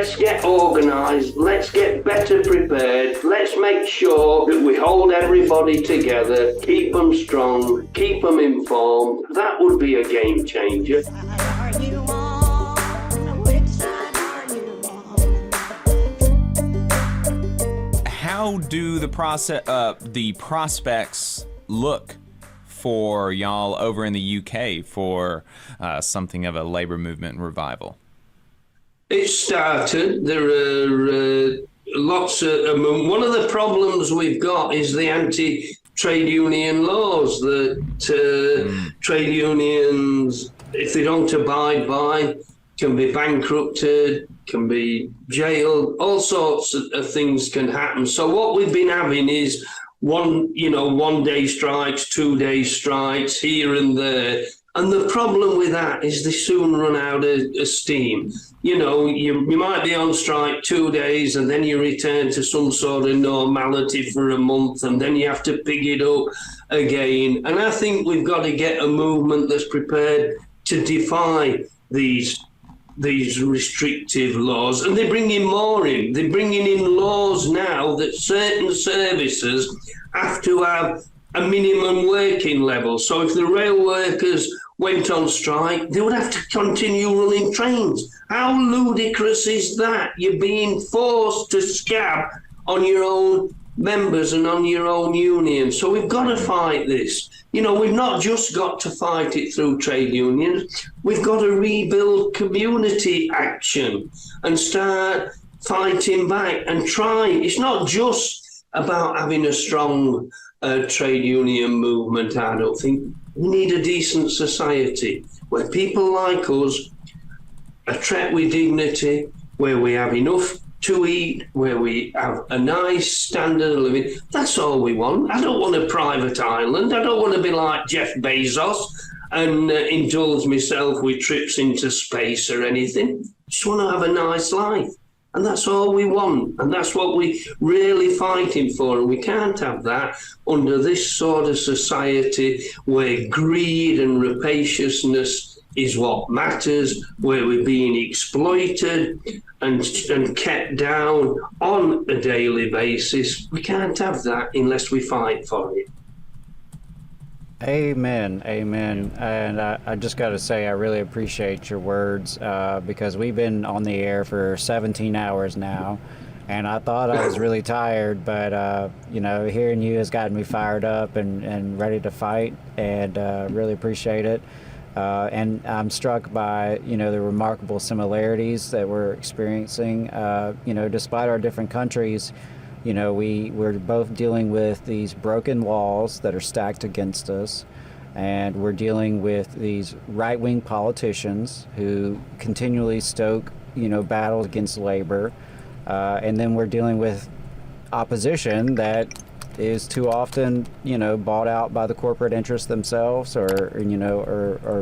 let's get organised, let's get better prepared, let's make sure that we hold everybody together, keep them strong, keep them informed. That would be a game changer. How do the prospects look for y'all over in the UK for something of a labour movement revival? It started. There are lots of... one of the problems we've got is the anti-trade union laws that trade unions, if they don't abide by, can be bankrupted, can be jailed, all sorts of things can happen. So what we've been having is one day strikes, 2 day strikes here and there. And the problem with that is they soon run out of steam. You might be on strike 2 days and then you return to some sort of normality for a month and then you have to pick it up again. And I think we've got to get a movement that's prepared to defy these restrictive laws, and they're bringing more in. They're bringing in laws now that certain services have to have a minimum working level. So if the rail workers went on strike, they would have to continue running trains. How ludicrous is that? You're being forced to scab on your own members and on your own union. So we've got to fight this. We've not just got to fight it through trade unions. We've got to rebuild community action and start fighting back and try. It's not just about having a strong trade union movement, I don't think. We need a decent society where people like us are treated with dignity, where we have enough to eat, where we have a nice standard of living. That's all we want. I don't want a private island. I don't want to be like Jeff Bezos and indulge myself with trips into space or anything. I just want to have a nice life. And that's all we want. And that's what we're really fighting for. And we can't have that under this sort of society where greed and rapaciousness is what matters, where we're being exploited and kept down on a daily basis. We can't have that unless we fight for it. Amen, amen. And I just got to say, I really appreciate your words because we've been on the air for 17 hours now, and I thought I was really tired, but hearing you has gotten me fired up and ready to fight, and really appreciate it. And I'm struck by, the remarkable similarities that we're experiencing. Despite our different countries, we're both dealing with these broken walls that are stacked against us, and we're dealing with these right-wing politicians who continually stoke, battles against labor, and then we're dealing with opposition that is too often, bought out by the corporate interests themselves, or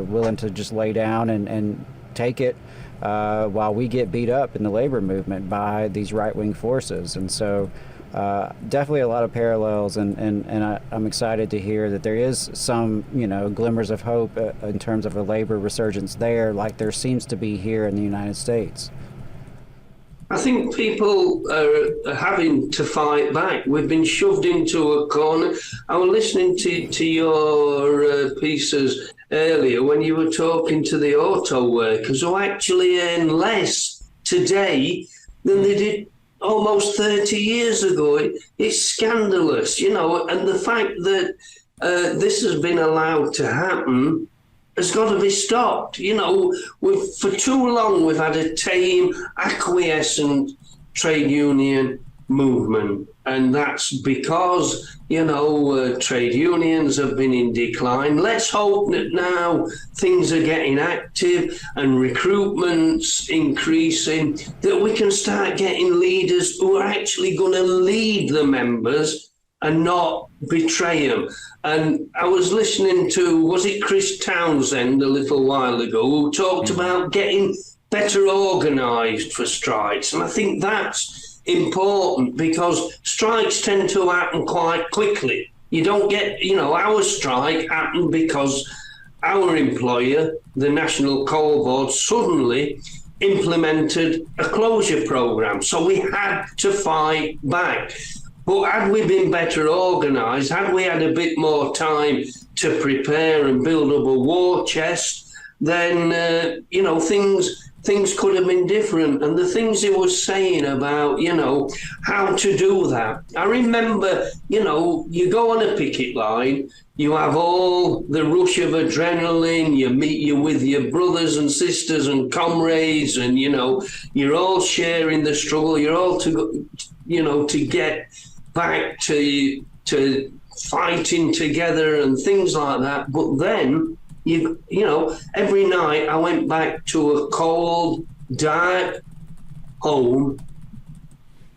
willing to just lay down and take it while we get beat up in the labor movement by these right-wing forces. And so definitely a lot of parallels, and I'm excited to hear that there is some, glimmers of hope in terms of a labor resurgence there, like there seems to be here in the United States. I think people are having to fight back. We've been shoved into a corner. I was listening to your pieces earlier when you were talking to the auto workers who actually earn less today than they did almost 30 years ago. It's scandalous, and the fact that this has been allowed to happen has got to be stopped. For too long we've had a tame, acquiescent trade union movement, and that's because trade unions have been in decline. Let's hope that now things are getting active and recruitment's increasing, that we can start getting leaders who are actually going to lead the members and not betray them. And I was listening to, was it Chris Townsend a little while ago, who talked about getting better organised for strikes. And I think that's important because strikes tend to happen quite quickly. You don't get, our strike happened because our employer, the National Coal Board, suddenly implemented a closure program. So we had to fight back. But had we been better organised, had we had a bit more time to prepare and build up a war chest, then, things could have been different. And the things he was saying about, how to do that. I remember, you go on a picket line, you have all the rush of adrenaline, you're with your brothers and sisters and comrades, and, you're all sharing the struggle, you're all to get back to fighting together and things like that. But then, every night I went back to a cold, dark home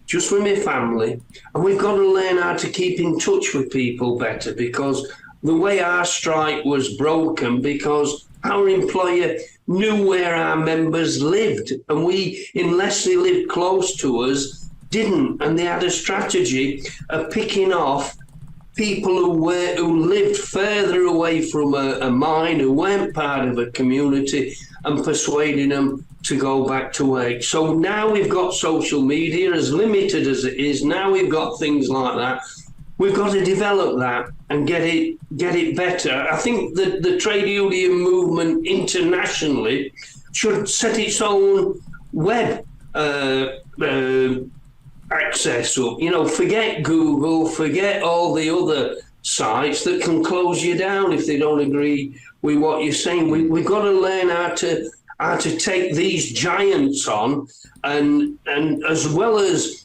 just with my family. And we've got to learn how to keep in touch with people better, because the way our strike was broken, because our employer knew where our members lived, and we, unless they lived close to us, didn't. And they had a strategy of picking off people who lived further away from a mine, who weren't part of a community, and persuading them to go back to work. So now we've got social media, as limited as it is. Now we've got things like that. We've got to develop that and get it better. I think that the trade union movement internationally should set its own web access up. Forget Google, forget all the other sites that can close you down if they don't agree with what you're saying. We've got to learn how to take these giants on, and as well as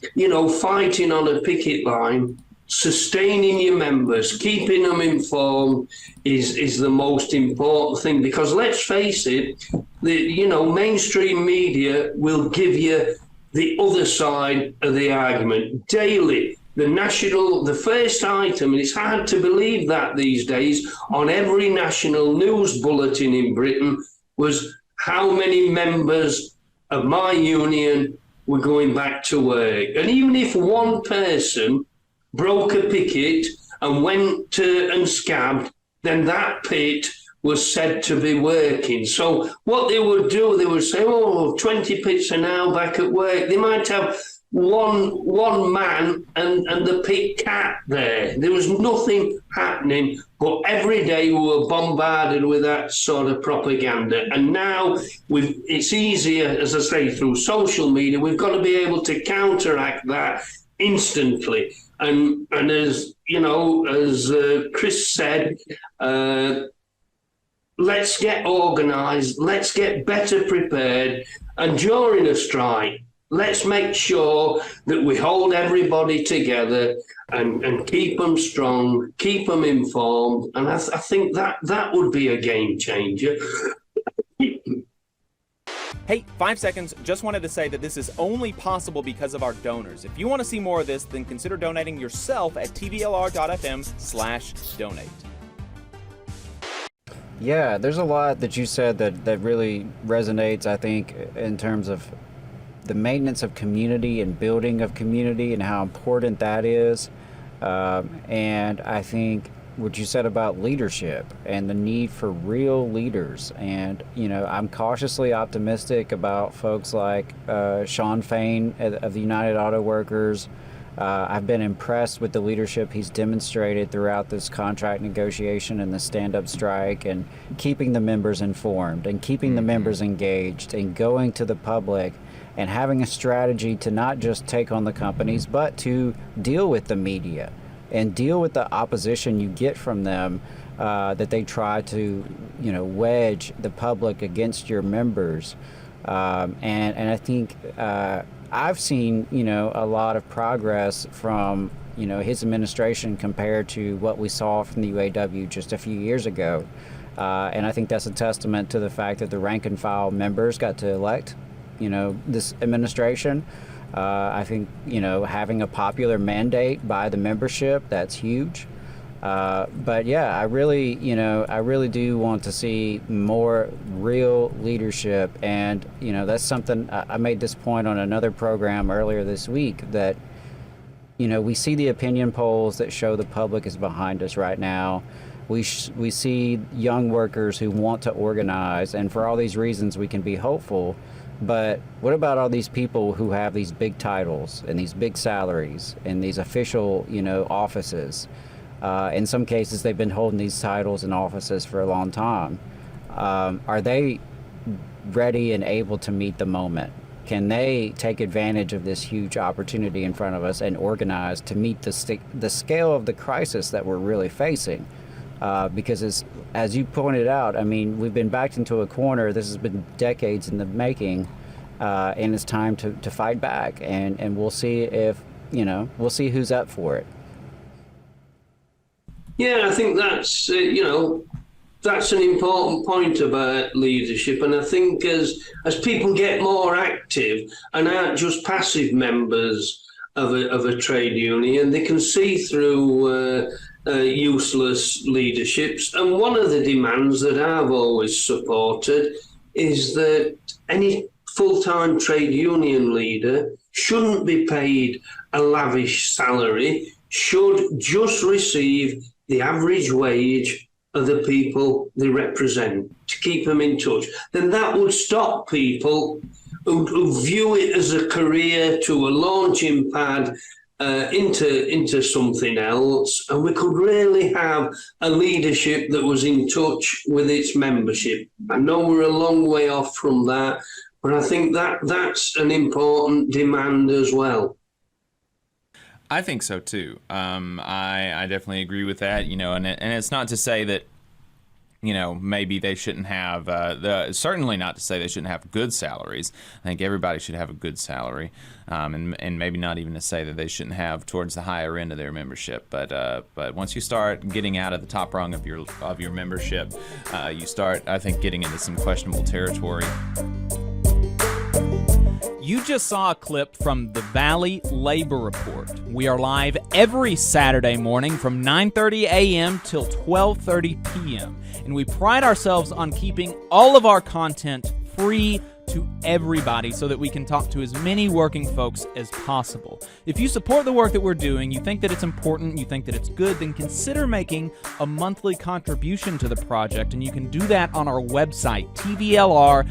fighting on a picket line, sustaining your members, keeping them informed is the most important thing. Because let's face it, the mainstream media will give you the other side of the argument daily. The first item, and it's hard to believe that these days, on every national news bulletin in Britain was how many members of my union were going back to work. And even if one person broke a picket and went and scabbed, then that pit was said to be working. So what they would do, they would say, 20 pits are now back at work. They might have one man and the pit cat there. There was nothing happening, but every day we were bombarded with that sort of propaganda. And now it's easier, as I say, through social media. We've got to be able to counteract that instantly. And as as Chris said, let's get organised, let's get better prepared, and during a strike, let's make sure that we hold everybody together and keep them strong, keep them informed, and I think that would be a game changer. Hey, 5 seconds. Just wanted to say that this is only possible because of our donors. If you want to see more of this, then consider donating yourself at tvlr.fm/donate. Yeah, there's a lot that you said that really resonates, I think, in terms of the maintenance of community and building of community and how important that is. And I think what you said about leadership and the need for real leaders. And, I'm cautiously optimistic about folks like Sean Fain of the United Auto Workers. I've been impressed with the leadership he's demonstrated throughout this contract negotiation and the stand-up strike, and keeping the members informed and keeping the members engaged and going to the public and having a strategy to not just take on the companies, but to deal with the media and deal with the opposition you get from them, that they try to, wedge the public against your members. And I think I've seen, a lot of progress from, his administration compared to what we saw from the UAW just a few years ago. And I think that's a testament to the fact that the rank and file members got to elect, this administration. I think, having a popular mandate by the membership, that's huge. But yeah, I really do want to see more real leadership. And, that's something I made this point on another program earlier this week, that, we see the opinion polls that show the public is behind us right now. We see young workers who want to organize, and for all these reasons we can be hopeful. But what about all these people who have these big titles and these big salaries and these official, offices? In some cases, they've been holding these titles and offices for a long time. Are they ready and able to meet the moment? Can they take advantage of this huge opportunity in front of us and organize to meet the scale of the crisis that we're really facing? Because as you pointed out, I mean, we've been backed into a corner. This has been decades in the making, and it's time to fight back. And we'll see if, we'll see who's up for it. Yeah, I think that's, that's an important point about leadership. And I think as people get more active and aren't just passive members of a trade union, they can see through useless leaderships. And one of the demands that I've always supported is that any full-time trade union leader shouldn't be paid a lavish salary, should just receive the average wage of the people they represent to keep them in touch. Then that would stop people who view it as a career to a launching pad into something else, and we could really have a leadership that was in touch with its membership. I know we're a long way off from that, but I think that's an important demand as well. I think so too. I definitely agree with that. And it's not to say that maybe they shouldn't have, certainly not to say they shouldn't have good salaries. I think everybody should have a good salary, and maybe not even to say that they shouldn't have towards the higher end of their membership. But once you start getting out of the top rung of your membership, you start, I think, getting into some questionable territory. You just saw a clip from the Valley Labor Report. We are live every Saturday morning from 9:30 a.m. till 12:30 p.m. And we pride ourselves on keeping all of our content free to everybody so that we can talk to as many working folks as possible. If you support the work that we're doing, you think that it's important, you think that it's good, then consider making a monthly contribution to the project, and you can do that on our website, tvlr.fm.